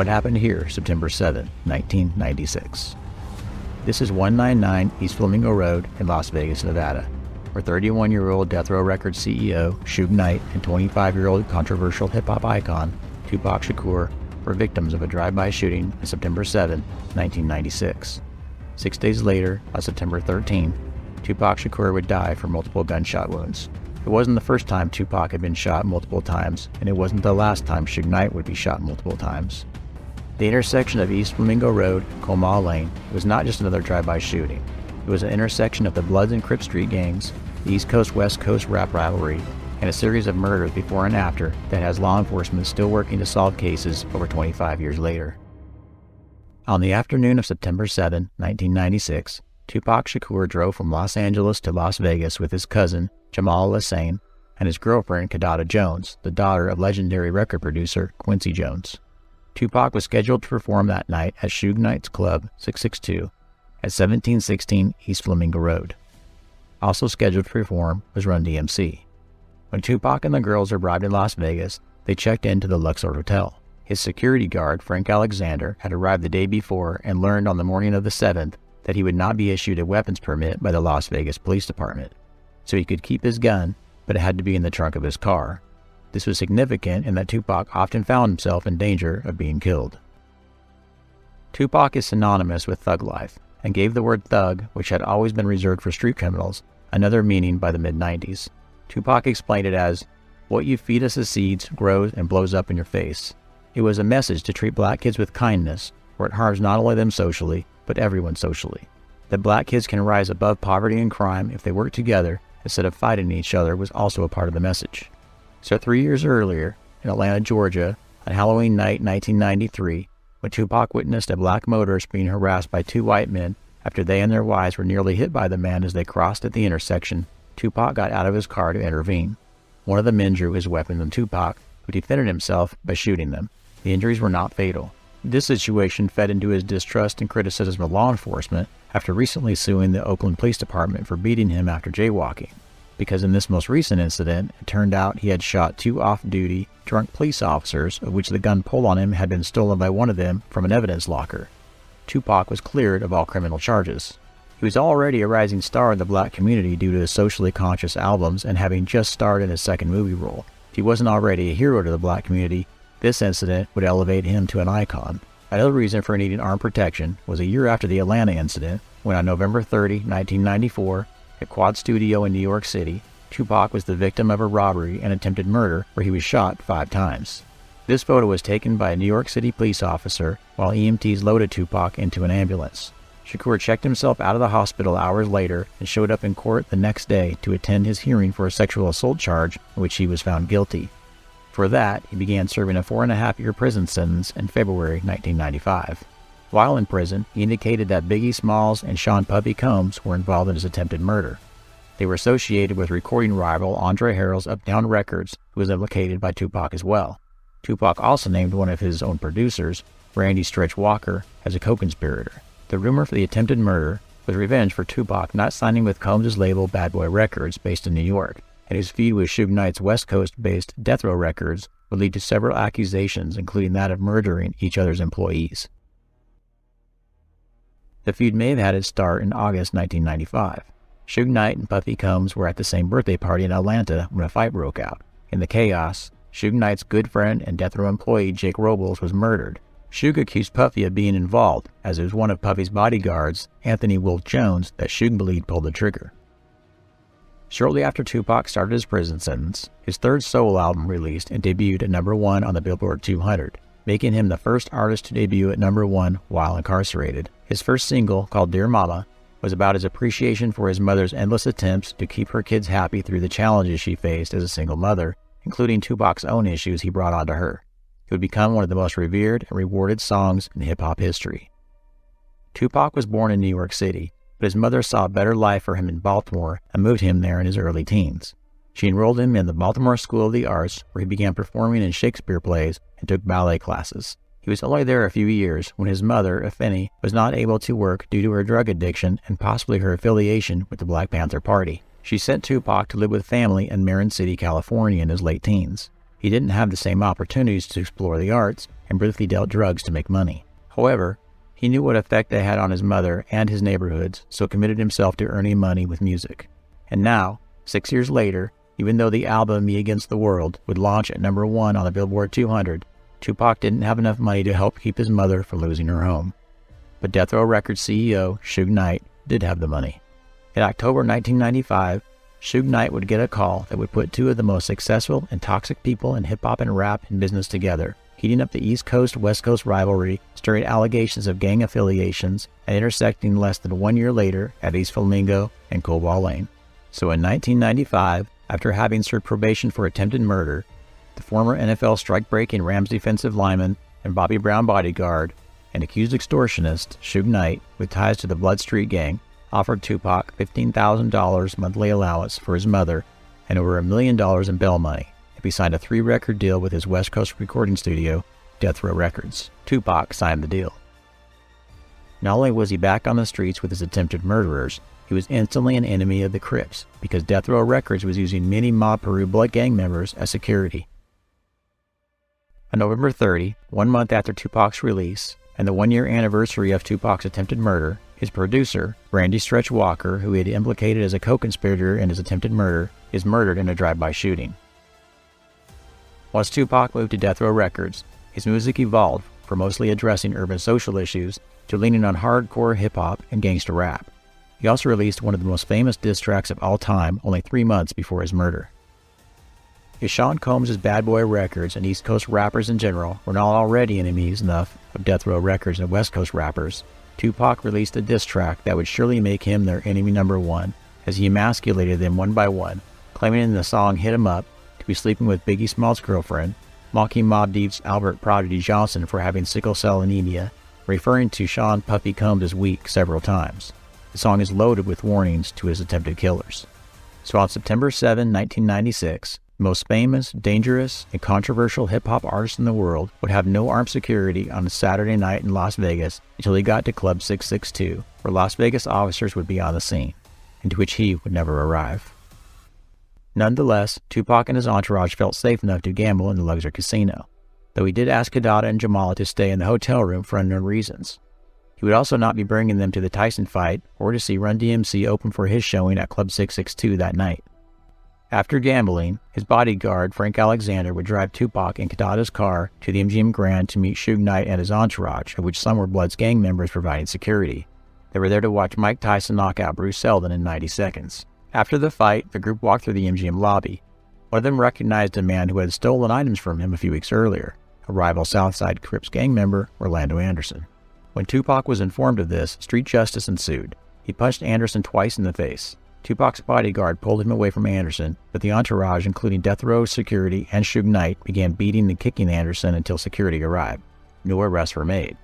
What Happened Here, September 7, 1996. This is 199 East Flamingo Road in Las Vegas, Nevada, where 31-year-old Death Row Records CEO Suge Knight and 25-year-old controversial hip-hop icon Tupac Shakur were victims of a drive-by shooting on September 7, 1996. 6 days later, on September 13, Tupac Shakur would die from multiple gunshot wounds. It wasn't the first time Tupac had been shot multiple times, and it wasn't the last time Suge Knight would be shot multiple times. The intersection of East Flamingo Road and Comal Lane was not just another drive-by shooting. It was an intersection of the Bloods and Crip Street gangs, the East Coast-West Coast rap rivalry, and a series of murders before and after that has law enforcement still working to solve cases over 25 years later. On the afternoon of September 7, 1996, Tupac Shakur drove from Los Angeles to Las Vegas with his cousin, Jamal Lassane, and his girlfriend, Kadada Jones, the daughter of legendary record producer Quincy Jones. Tupac was scheduled to perform that night at Suge Knight's Club 662 at 1716 East Flamingo Road. Also scheduled to perform was Run DMC. When Tupac and the girls arrived in Las Vegas, they checked into the Luxor Hotel. His security guard, Frank Alexander, had arrived the day before and learned on the morning of the 7th that he would not be issued a weapons permit by the Las Vegas Police Department. So he could keep his gun, but it had to be in the trunk of his car. This was significant in that Tupac often found himself in danger of being killed. Tupac is synonymous with thug life, and gave the word thug, which had always been reserved for street criminals, another meaning by the mid-90s. Tupac explained it as, "What you feed us as seeds grows and blows up in your face." It was a message to treat black kids with kindness, where it harms not only them socially, but everyone socially. That black kids can rise above poverty and crime if they work together instead of fighting each other was also a part of the message. So 3 years earlier, in Atlanta, Georgia, on Halloween night 1993, when Tupac witnessed a black motorist being harassed by two white men after they and their wives were nearly hit by the man as they crossed at the intersection, Tupac got out of his car to intervene. One of the men drew his weapon on Tupac, who defended himself by shooting them. The injuries were not fatal. This situation fed into his distrust and criticism of law enforcement after recently suing the Oakland Police Department for beating him after jaywalking, because in this most recent incident, it turned out he had shot two off-duty, drunk police officers, of which the gun pulled on him had been stolen by one of them from an evidence locker. Tupac was cleared of all criminal charges. He was already a rising star in the black community due to his socially conscious albums and having just starred in his second movie role. If he wasn't already a hero to the black community, this incident would elevate him to an icon. Another reason for needing armed protection was a year after the Atlanta incident, when on November 30, 1994, at Quad Studio in New York City, Tupac was the victim of a robbery and attempted murder where he was shot 5 times. This photo was taken by a New York City police officer while EMTs loaded Tupac into an ambulance. Shakur checked himself out of the hospital hours later and showed up in court the next day to attend his hearing for a sexual assault charge in which he was found guilty. For that, he began serving a 4.5-year prison sentence in February 1995. While in prison, he indicated that Biggie Smalls and Sean Puffy Combs were involved in his attempted murder. They were associated with recording rival Andre Harrell's Uptown Records, who was implicated by Tupac as well. Tupac also named one of his own producers, Randy Stretch Walker, as a co-conspirator. The rumor for the attempted murder was revenge for Tupac not signing with Combs' label Bad Boy Records based in New York, and his feud with Suge Knight's West Coast-based Death Row Records would lead to several accusations, including that of murdering each other's employees. The feud may have had its start in August 1995. Suge Knight and Puffy Combs were at the same birthday party in Atlanta when a fight broke out. In the chaos, Suge Knight's good friend and Death Row employee Jake Robles was murdered. Suge accused Puffy of being involved, as it was one of Puffy's bodyguards, Anthony Wolf Jones, that Suge believed pulled the trigger. Shortly after Tupac started his prison sentence, his third solo album released and debuted at #1 on the Billboard 200, making him the first artist to debut at #1 while incarcerated. His first single, called Dear Mama, was about his appreciation for his mother's endless attempts to keep her kids happy through the challenges she faced as a single mother, including Tupac's own issues he brought onto her. It would become one of the most revered and rewarded songs in hip-hop history. Tupac was born in New York City, but his mother saw a better life for him in Baltimore and moved him there in his early teens. She enrolled him in the Baltimore School of the Arts, where he began performing in Shakespeare plays and took ballet classes. He was only there a few years when his mother, Afeni, was not able to work due to her drug addiction and possibly her affiliation with the Black Panther Party. She sent Tupac to live with family in Marin City, California in his late teens. He didn't have the same opportunities to explore the arts and briefly dealt drugs to make money. However, he knew what effect they had on his mother and his neighborhoods, so committed himself to earning money with music. And now, 6 years later, even though the album Me Against the World would launch at #1 on the Billboard 200, Tupac didn't have enough money to help keep his mother from losing her home. But Death Row Records CEO Suge Knight did have the money. In October 1995, Suge Knight would get a call that would put two of the most successful and toxic people in hip-hop and rap in business together, heating up the East Coast-West Coast rivalry, stirring allegations of gang affiliations, and intersecting less than 1 year later at East Flamingo and Cobalt Lane. So in 1995, after having served probation for attempted murder, the former NFL strike-breaking Rams defensive lineman and Bobby Brown bodyguard and accused extortionist Suge Knight, with ties to the Blood Street Gang, offered Tupac $15,000 monthly allowance for his mother and over $1 million in bail money if he signed a 3-record deal with his West Coast recording studio, Death Row Records. Tupac signed the deal. Not only was he back on the streets with his attempted murderers, he was instantly an enemy of the Crips because Death Row Records was using many Mob Peru Blood Gang members as security. On November 30, 1 month after Tupac's release, and the 1-year anniversary of Tupac's attempted murder, his producer, Randy Stretch Walker, who he had implicated as a co-conspirator in his attempted murder, is murdered in a drive-by shooting. Once Tupac moved to Death Row Records, his music evolved from mostly addressing urban social issues to leaning on hardcore hip-hop and gangster rap. He also released one of the most famous diss tracks of all time only 3 months before his murder. If Sean Combs' Bad Boy Records and East Coast rappers in general were not already enemies enough of Death Row Records and West Coast rappers, Tupac released a diss track that would surely make him their enemy #1, as he emasculated them one by one, claiming in the song Hit 'Em Up to be sleeping with Biggie Smalls' girlfriend, mocking Mobb Deep's Albert Prodigy Johnson for having sickle cell anemia, referring to Sean Puffy Combs as weak several times. The song is loaded with warnings to his attempted killers. So on September 7, 1996, the most famous, dangerous, and controversial hip-hop artist in the world would have no armed security on a Saturday night in Las Vegas until he got to Club 662, where Las Vegas officers would be on the scene, and to which he would never arrive. Nonetheless, Tupac and his entourage felt safe enough to gamble in the Luxor Casino, though he did ask Kadada and Jamala to stay in the hotel room for unknown reasons. He would also not be bringing them to the Tyson fight or to see Run DMC open for his showing at Club 662 that night. After gambling, his bodyguard, Frank Alexander, would drive Tupac in Kadada's car to the MGM Grand to meet Suge Knight and his entourage, of which some were Blood's gang members providing security. They were there to watch Mike Tyson knock out Bruce Seldon in 90 seconds. After the fight, the group walked through the MGM lobby. One of them recognized a man who had stolen items from him a few weeks earlier, a rival Southside Crips gang member, Orlando Anderson. When Tupac was informed of this, street justice ensued. He punched Anderson twice in the face. Tupac's bodyguard pulled him away from Anderson, but the entourage, including Death Row security and Suge Knight, began beating and kicking Anderson until security arrived. No arrests were made.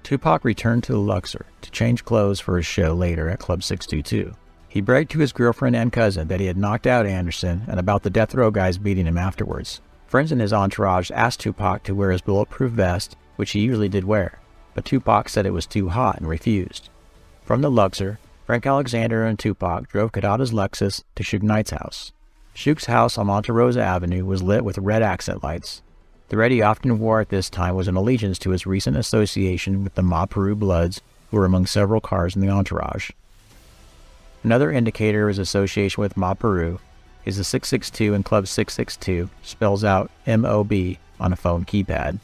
Tupac returned to the Luxor to change clothes for his show later at Club 622. He bragged to his girlfriend and cousin that he had knocked out Anderson and about the Death Row guys beating him afterwards. Friends in his entourage asked Tupac to wear his bulletproof vest, which he usually did wear, but Tupac said it was too hot and refused. From the Luxor, Frank Alexander and Tupac drove Kadada's Lexus to Suge Knight's house. Suge's house on Monte Rosa Avenue was lit with red accent lights. The red he often wore at this time was an allegiance to his recent association with the Mob Peru Bloods, who were among several cars in the entourage. Another indicator of his association with Mob Peru is the 662 in Club 662 spells out MOB on a phone keypad.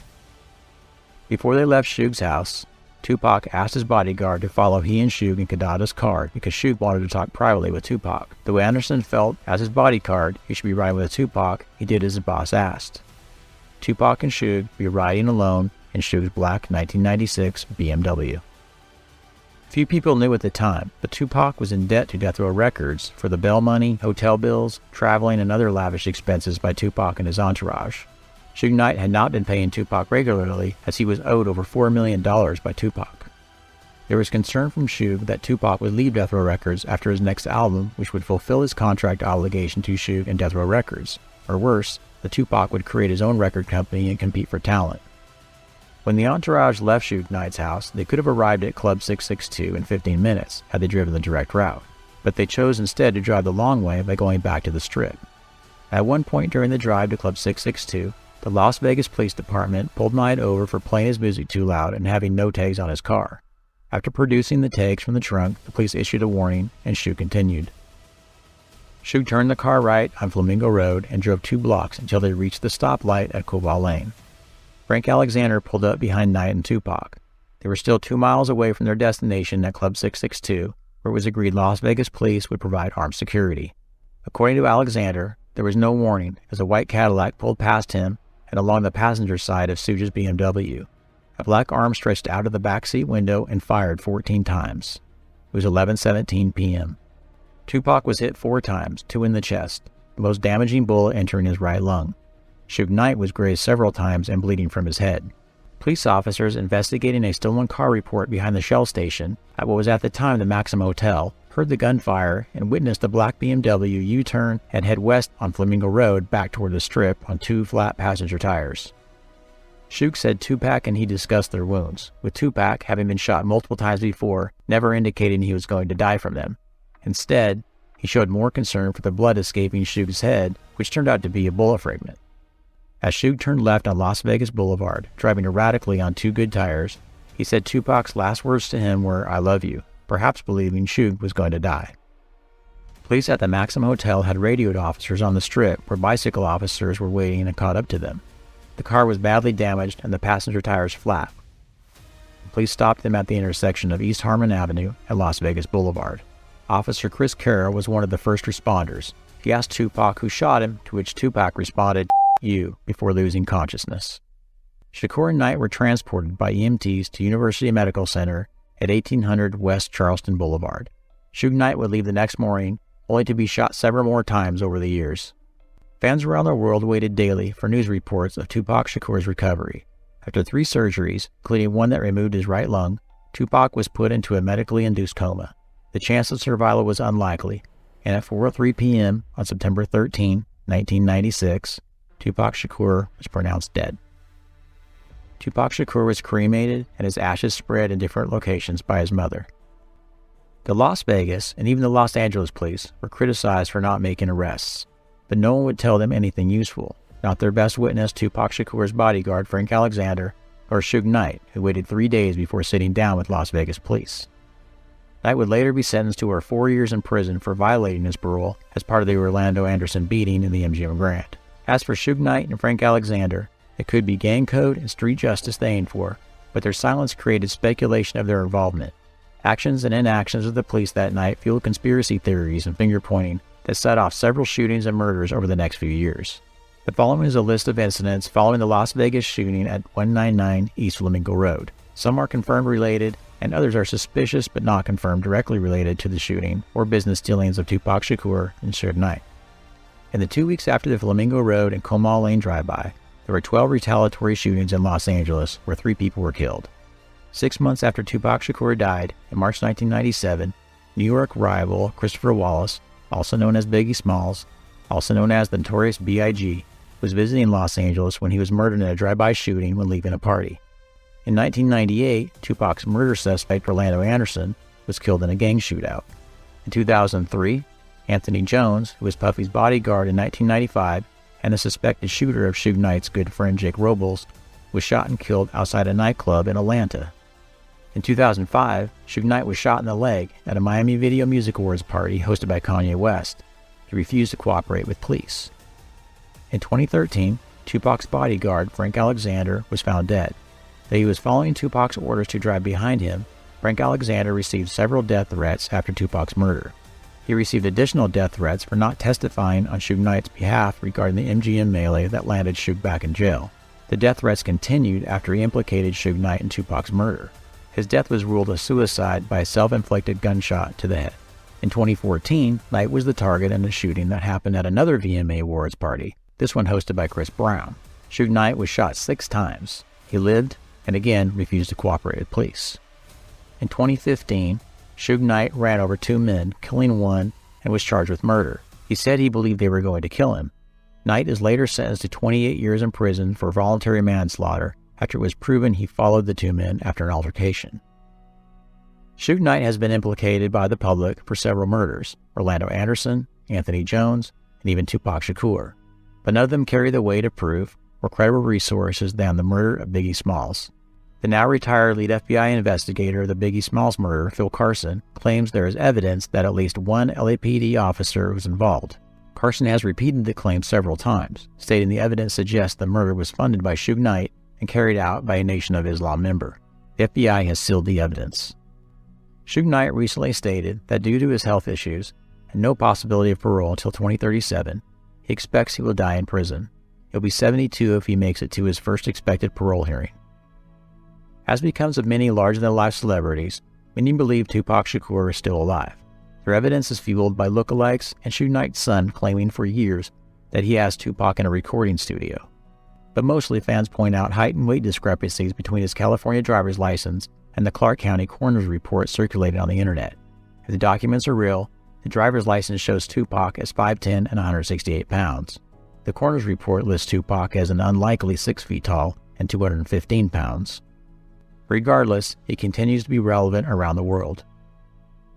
Before they left Suge's house, Tupac asked his bodyguard to follow he and Suge in Kadada's car because Suge wanted to talk privately with Tupac. Though Anderson felt, as his bodyguard, he should be riding with Tupac, he did as his boss asked. Tupac and Suge would be riding alone in Suge's black 1996 BMW. Few people knew at the time, but Tupac was in debt to Death Row Records for the bail money, hotel bills, traveling, and other lavish expenses by Tupac and his entourage. Suge Knight had not been paying Tupac regularly, as he was owed over $4 million by Tupac. There was concern from Suge that Tupac would leave Death Row Records after his next album, which would fulfill his contract obligation to Suge and Death Row Records, or worse, that Tupac would create his own record company and compete for talent. When the entourage left Suge Knight's house, they could have arrived at Club 662 in 15 minutes had they driven the direct route, but they chose instead to drive the long way by going back to the Strip. At one point during the drive to Club 662, the Las Vegas Police Department pulled Knight over for playing his music too loud and having no tags on his car. After producing the tags from the trunk, the police issued a warning, and Suge continued. Suge turned the car right on Flamingo Road and drove 2 blocks until they reached the stoplight at Cobalt Lane. Frank Alexander pulled up behind Knight and Tupac. They were still 2 miles away from their destination at Club 662, where it was agreed Las Vegas police would provide armed security. According to Alexander, there was no warning as a white Cadillac pulled past him and along the passenger side of Suge's BMW. A black arm stretched out of the backseat window and fired 14 times. It was 11:17 p.m. Tupac was hit 4 times, 2 in the chest, the most damaging bullet entering his right lung. Suge Knight was grazed several times and bleeding from his head. Police officers investigating a stolen car report behind the Shell station at what was at the time the Maxim Hotel heard the gunfire and witnessed the black BMW U-turn and head west on Flamingo Road back toward the Strip on 2 flat passenger tires. Suge said Tupac and he discussed their wounds, with Tupac having been shot multiple times before, never indicating he was going to die from them. Instead, he showed more concern for the blood escaping Suge's head, which turned out to be a bullet fragment. As Suge turned left on Las Vegas Boulevard, driving erratically on 2 good tires, he said Tupac's last words to him were, "I love you," perhaps believing Suge was going to die. Police at the Maxim Hotel had radioed officers on the Strip where bicycle officers were waiting and caught up to them. The car was badly damaged and the passenger tires flat. The police stopped them at the intersection of East Harmon Avenue and Las Vegas Boulevard. Officer Chris Carroll was one of the first responders. He asked Tupac who shot him, to which Tupac responded, "You," before losing consciousness. Shakur and Knight were transported by EMTs to University Medical Center at 1800 West Charleston Boulevard. Suge Knight would leave the next morning, only to be shot several more times over the years. Fans around the world waited daily for news reports of Tupac Shakur's recovery. After 3 surgeries, including one that removed his right lung, Tupac was put into a medically induced coma. The chance of survival was unlikely, and at 4:03 p.m. on September 13, 1996, Tupac Shakur was pronounced dead. Tupac Shakur was cremated and his ashes spread in different locations by his mother. The Las Vegas and even the Los Angeles police were criticized for not making arrests, but no one would tell them anything useful, not their best witness Tupac Shakur's bodyguard Frank Alexander or Suge Knight, who waited 3 days before sitting down with Las Vegas police. Knight would later be sentenced to 4 years in prison for violating his parole as part of the Orlando Anderson beating in the MGM Grand. As for Suge Knight and Frank Alexander, it could be gang code and street justice they aimed for, but their silence created speculation of their involvement. Actions and inactions of the police that night fueled conspiracy theories and finger-pointing that set off several shootings and murders over the next few years. The following is a list of incidents following the Las Vegas shooting at 199 East Flamingo Road. Some are confirmed related, and others are suspicious but not confirmed directly related to the shooting or business dealings of Tupac Shakur and Suge Knight. In the 2 weeks after the Flamingo Road and Comal Lane drive-by, there were 12 retaliatory shootings in Los Angeles where 3 people were killed. 6 months after Tupac Shakur died, in March 1997, New York rival Christopher Wallace, also known as Biggie Smalls, also known as the notorious B.I.G., was visiting Los Angeles when he was murdered in a drive-by shooting when leaving a party. In 1998, Tupac's murder suspect Orlando Anderson was killed in a gang shootout. In 2003, Anthony Jones, who was Puffy's bodyguard in 1995 and the suspected shooter of Suge Knight's good friend Jake Robles, was shot and killed outside a nightclub in Atlanta. In 2005, Suge Knight was shot in the leg at a Miami Video Music Awards party hosted by Kanye West. He refused to cooperate with police. In 2013, Tupac's bodyguard, Frank Alexander, was found dead. Though he was following Tupac's orders to drive behind him, Frank Alexander received several death threats after Tupac's murder. He received additional death threats for not testifying on Suge Knight's behalf regarding the MGM melee that landed Suge back in jail. The death threats continued after he implicated Suge Knight in Tupac's murder. His death was ruled a suicide by a self-inflicted gunshot to the head. In 2014, Knight was the target in a shooting that happened at another VMA Awards party, this one hosted by Chris Brown. Suge Knight was shot 6 times. He lived and again refused to cooperate with police. In 2015, Suge Knight ran over 2 men, killing one, and was charged with murder. He said he believed they were going to kill him. Knight is later sentenced to 28 years in prison for voluntary manslaughter after it was proven he followed the 2 men after an altercation. Suge Knight has been implicated by the public for several murders: Orlando Anderson, Anthony Jones, and even Tupac Shakur. but none of them carry the weight of proof or credible resources than the murder of Biggie Smalls. The now retired lead FBI investigator of the Biggie Smalls murder, Phil Carson, claims there is evidence that at least one LAPD officer was involved. Carson has repeated the claim several times, stating the evidence suggests the murder was funded by Suge Knight and carried out by a Nation of Islam member. The FBI has sealed the evidence. Suge Knight recently stated that due to his health issues and no possibility of parole until 2037, he expects he will die in prison. He'll be 72 if he makes it to his first expected parole hearing. As becomes of many larger-than-life celebrities, many believe Tupac Shakur is still alive. Their evidence is fueled by lookalikes and Suge Knight's son claiming for years that he has Tupac in a recording studio. But mostly fans point out height and weight discrepancies between his California driver's license and the Clark County coroner's report circulated on the internet. If the documents are real, the driver's license shows Tupac as 5'10" and 168 pounds. The coroner's report lists Tupac as an unlikely 6 feet tall and 215 pounds. Regardless, he continues to be relevant around the world.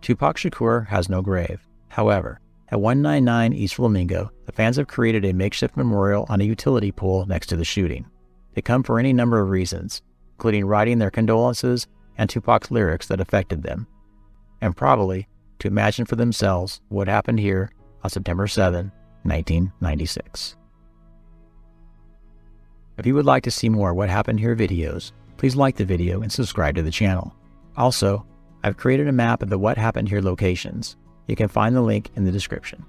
Tupac Shakur has no grave. However, at 199 East Flamingo, the fans have created a makeshift memorial on a utility pole next to the shooting. They come for any number of reasons, including writing their condolences and Tupac's lyrics that affected them, and probably to imagine for themselves what happened here on September 7, 1996. If you would like to see more What Happened Here videos, please like the video and subscribe to the channel. Also, I've created a map of the What Happened Here locations. You can find the link in the description.